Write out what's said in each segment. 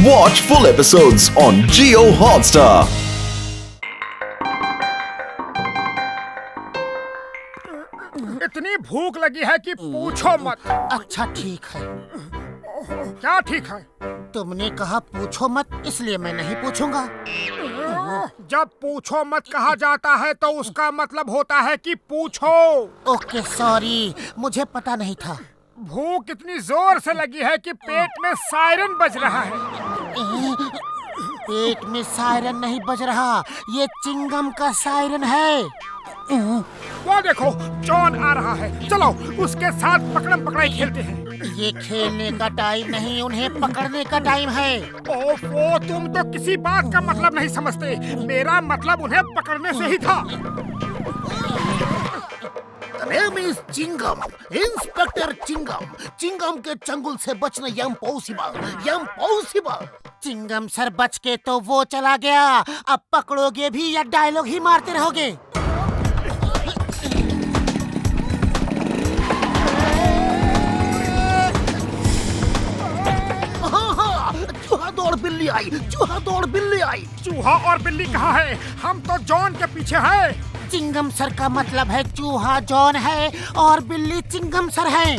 Watch full episodes on Jio Hotstar. इतनी भूख लगी है कि पूछो मत। अच्छा ठीक है, क्या ठीक है? तुमने कहा पूछो मत, इसलिए मैं नहीं पूछूंगा। जब पूछो मत कहा जाता है तो उसका मतलब होता है कि पूछो। ओके सॉरी, मुझे पता नहीं था। भूख इतनी जोर से लगी है कि पेट में सायरन बज रहा है। पेट में सायरन नहीं बज रहा, ये चिंगम का सायरन है। वो देखो जॉन आ रहा है, चलो उसके साथ पकड़म पकड़ाई खेलते हैं। ये खेलने का टाइम नहीं, उन्हें पकड़ने का टाइम है। ओफो, तुम तो किसी बात का मतलब नहीं समझते। मेरा मतलब उन्हें पकड़ने से ही था। Name is Chingum, inspector Chingum. Chingum के चंगुल से बचना इम्पॉसिबल। चिंगम सर बच के तो वो चला गया, अब पकड़ोगे भी या डायलॉग ही मारते रहोगे? चूहा दौड़ बिल्ली आई। चूहा और बिल्ली कहाँ है? हम तो जॉन के पीछे हैं। चिंगम सर का मतलब है चूहा जॉन है और बिल्ली चिंगम सर है।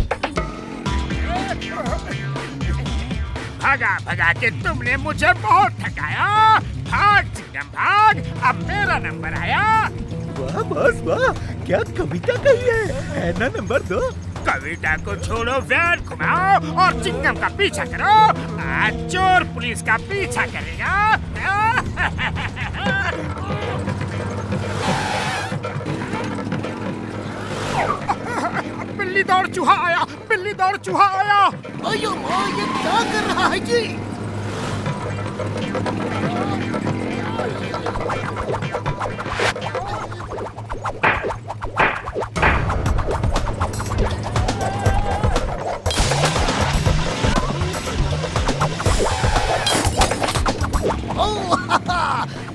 भागा भगा के तुमने मुझे बहुत थकाया। भाग चिंगम भाग, अब मेरा नंबर आया। वाह बॉस वाह, क्या कविता कही है ना नंबर 2। कविता को छोड़ो, वैन घुमाओ और चिंगम का पीछा करो। आज चोर पुलिस का पीछा करेगा। बिल्ली दौड़ चूहा आया, बिल्ली दौड़ चूहा आया। अयो माँ, ये क्या कर रहा है जी?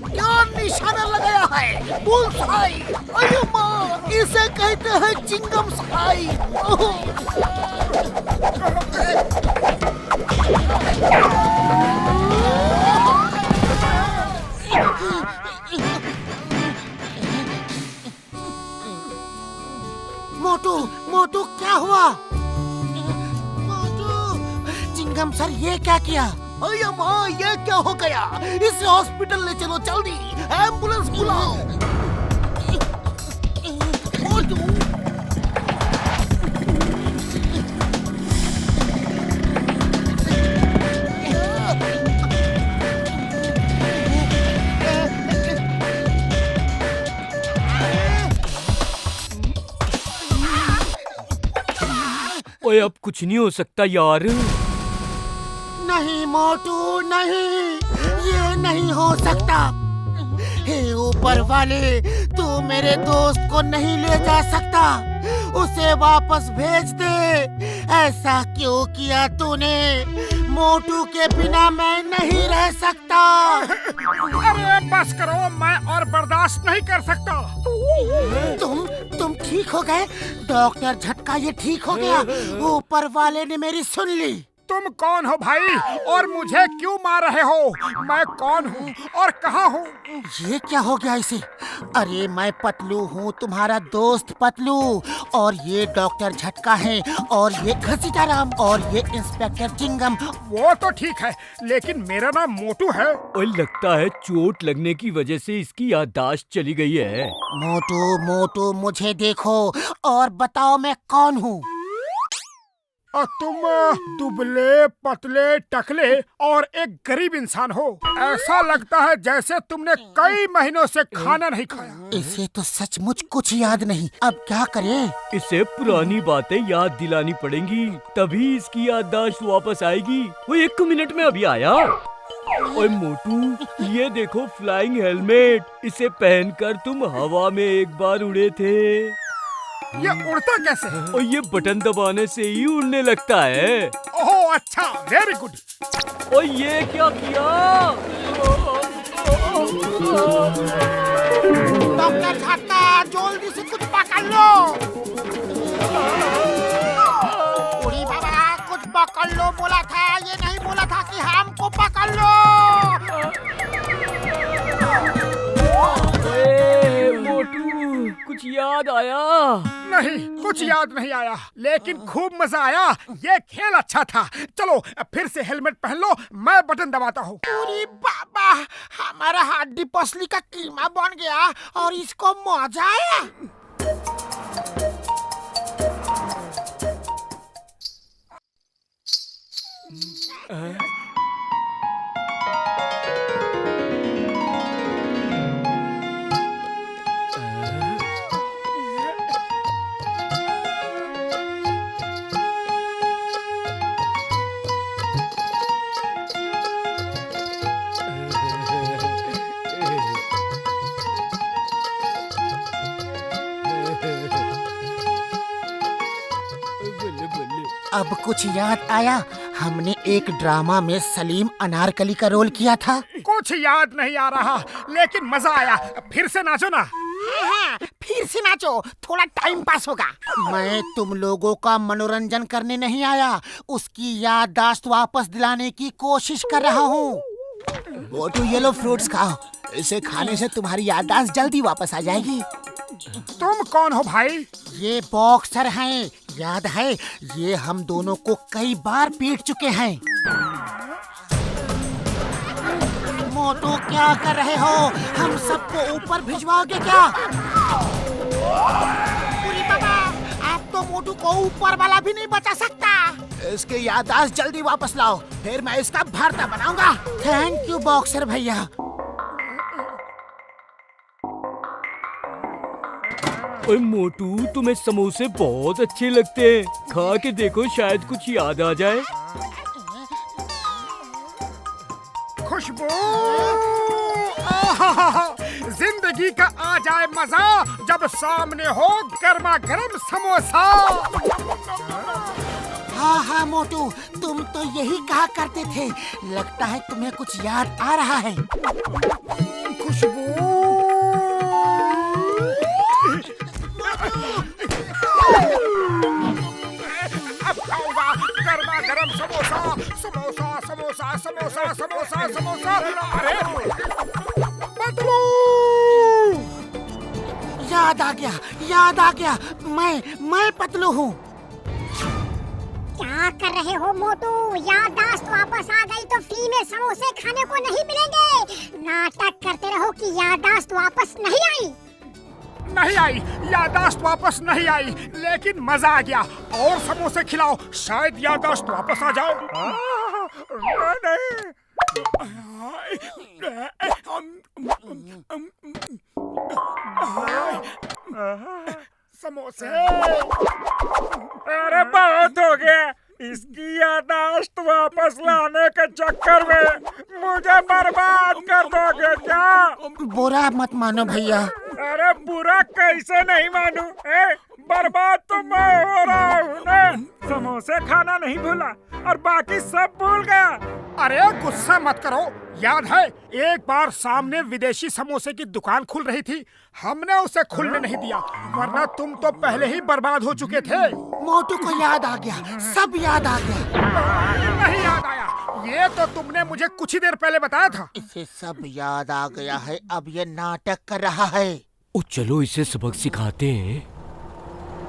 क्या निशाना लगाया है? बुल्सआई। अयो माँ, इसे कहते हैं चिंगम साई। मोटू मोटू, क्या हुआ? मोटू, चिंगम सर ये क्या किया? अरे माँ, ये क्या हो गया? इसे हॉस्पिटल ले चलो जल्दी, एम्बुलेंस बुलाओ। ओए अब कुछ नहीं हो सकता यार। नहीं मोटू नहीं, ये नहीं हो सकता। हे ऊपर वाले, तू मेरे दोस्त को नहीं ले जा सकता, उसे वापस भेज दे। ऐसा क्यों किया तूने? मोटू के बिना मैं नहीं रह सकता। अरे बस करो, मैं और बर्दाश्त नहीं कर सकता। तुम ठीक हो गए? डॉक्टर झटका ये ठीक हो गया? ऊपर वाले ने मेरी सुन ली। तुम कौन हो भाई, और मुझे क्यों मार रहे हो? मैं कौन हूँ और कहाँ हूँ? ये क्या हो गया इसे? अरे मैं पतलू हूँ, तुम्हारा दोस्त पतलू, और ये डॉक्टर झटका है, और ये घसीटाराम, और ये इंस्पेक्टर चिंगम। वो तो ठीक है, लेकिन मेरा नाम मोटू है। ओए लगता है चोट लगने की वजह से इसकी याददाश्त चली गई है। मोटू मोटू, मुझे देखो और बताओ मैं कौन हूँ? और तुम दुबले पतले टकले और एक गरीब इंसान हो। ऐसा लगता है जैसे तुमने कई महीनों से खाना नहीं खाया। इसे तो सचमुच कुछ याद नहीं, अब क्या करें? इसे पुरानी बातें याद दिलानी पड़ेंगी, तभी इसकी याददाश्त वापस आएगी। वो 1 मिनट में अभी आया। ओए मोटू, ये देखो फ्लाइंग हेलमेट, इसे पहनकर तुम हवा में एक बार उड़े थे। ये उड़ता कैसे है? और ये बटन दबाने से ही उड़ने लगता है। ओह अच्छा, वेरी गुड। और ये क्या किया? डॉक्टर झटका, जल्दी से कुछ पकड़ लो। उड़ी बाबा, कुछ पकड़ लो बोला था, ये नहीं बोला था कि हमको पकड़ लो। याद आया। नहीं, कुछ याद नहीं आया, लेकिन खूब मजा आया। ये खेल अच्छा था। चलो फिर से हेलमेट पहन लो, मैं बटन दबाता हूँ। अरे बाबा, हमारा हड्डी पसली का कीमा बन गया और इसको मजा आया। अब कुछ याद आया, हमने एक ड्रामा में सलीम अनारकली का रोल किया था। कुछ याद नहीं आ रहा, लेकिन मजा आया। फिर से नाचो ना। हाँ, फिर से नाचो, थोड़ा टाइम पास होगा। मैं तुम लोगों का मनोरंजन करने नहीं आया, उसकी याददाश्त वापस दिलाने की कोशिश कर रहा हूँ। मोटू, येलो फ्रूट्स खाओ, इसे खाने से तुम्हारी याददाश्त जल्दी वापस आ जाएगी। तुम कौन हो भाई? ये बॉक्सर हैं, याद है? ये हम दोनों को कई बार पीट चुके हैं। मोटू, क्या कर रहे हो? हम सबको ऊपर भिजवाओगे क्या? पूरी बाबा, आप तो मोटू को ऊपर वाला भी नहीं बचा सकता। इसकी याददाश्त जल्दी वापस लाओ, फिर मैं इसका भरता बनाऊंगा। थैंक यू बॉक्सर भैया। ओए मोटू, तुम्हें समोसे बहुत अच्छे लगते हैं, खा के देखो, शायद कुछ याद आ जाए। खुशबू, आहा, जिंदगी का आ जाए मजा जब सामने हो गर्मा गर्म समोसा। हाँ हाँ मोटू, तुम तो यही कहा करते थे। लगता है तुम्हें कुछ याद आ रहा है। खुशबू, अब खाऊंगा गर्मा गर्म समोसा। समोसा समोसा समोसा समोसा समोसा। अरे पतलू, याद आ गया, याद आ गया। मैं पतलू हूँ। क्या कर रहे हो मोटू? याददाश्त वापस आ गई तो फ्री में समोसे खाने को नहीं मिलेंगे। नाटक करते रहो कि याददाश्त वापस नहीं आई। नहीं आई, याददाश्त वापस नहीं आई, लेकिन मजा आ गया। और समोसे खिलाओ, शायद याददाश्त वापस आ जाए। समोसे। अरे बहुत हो गया, इसकी याददाश्त वापस लाने के चक्कर में मुझे बर्बाद कर दोगे क्या? बुरा मत मानो भैया। अरे बुरा कैसे नहीं मानूं? बर्बाद तो मैं हो रहा हूँ ना। समोसे खाना नहीं भूला और बाकी सब भूल गया। अरे गुस्सा मत करो, याद है एक बार सामने विदेशी समोसे की दुकान खुल रही थी, हमने उसे खुलने नहीं दिया, वरना तुम तो पहले ही बर्बाद हो चुके थे। मोटू को याद आ गया, सब याद आ गया। नहीं याद आया, ये तो तुमने मुझे कुछ ही देर पहले बताया था। इसे सब याद आ गया है, अब ये नाटक कर रहा है। ओ चलो इसे सबक सिखाते हैं।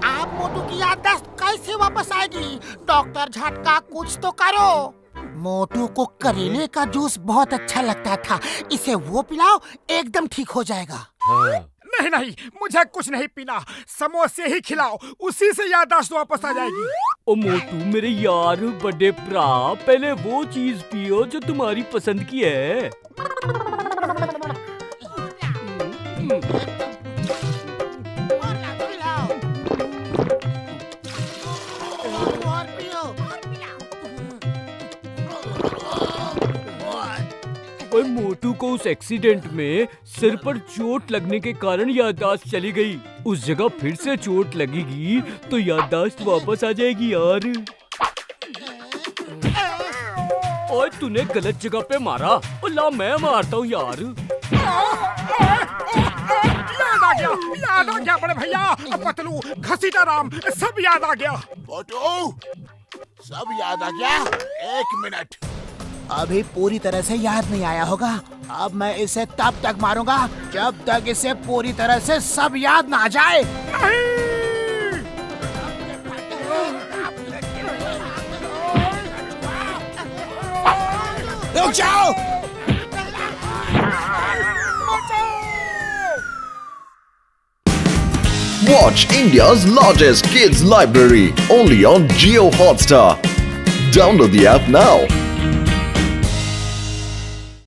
आप मोटू की याददाश्त कैसे वापस आएगी? डॉक्टर झटका कुछ तो करो। मोटू को करेले का जूस बहुत अच्छा लगता था, इसे वो पिलाओ, एकदम ठीक हो जाएगा। हाँ। नहीं नहीं, मुझे कुछ नहीं पीना, समोसे ही खिलाओ, उसी से याददाश्त वापस आ जाएगी। ओ मोटू मेरे यार बड़े भरा, पहले वो चीज पियो जो तुम्हारी पसंद की है। और मोटू को उस एक्सीडेंट में सिर पर चोट लगने के कारण याददाश्त चली गई। उस जगह फिर से चोट लगेगी तो याददाश्त वापस आ जाएगी यार। और तूने गलत जगह पे मारा। और ला मैं मारता हूँ यार। याद आ गया बड़े भैया, पतलू, घसीटा राम, सब याद आ गया। मोटू, सब याद आ गया? एक मिनट, अभी पूरी तरह से याद नहीं आया होगा। अब मैं इसे तब तक मारूंगा जब तक इसे पूरी तरह से सब याद ना आ जाए। रुक जाओ। Watch India's largest kids library only on Jio Hotstar. Download the app now.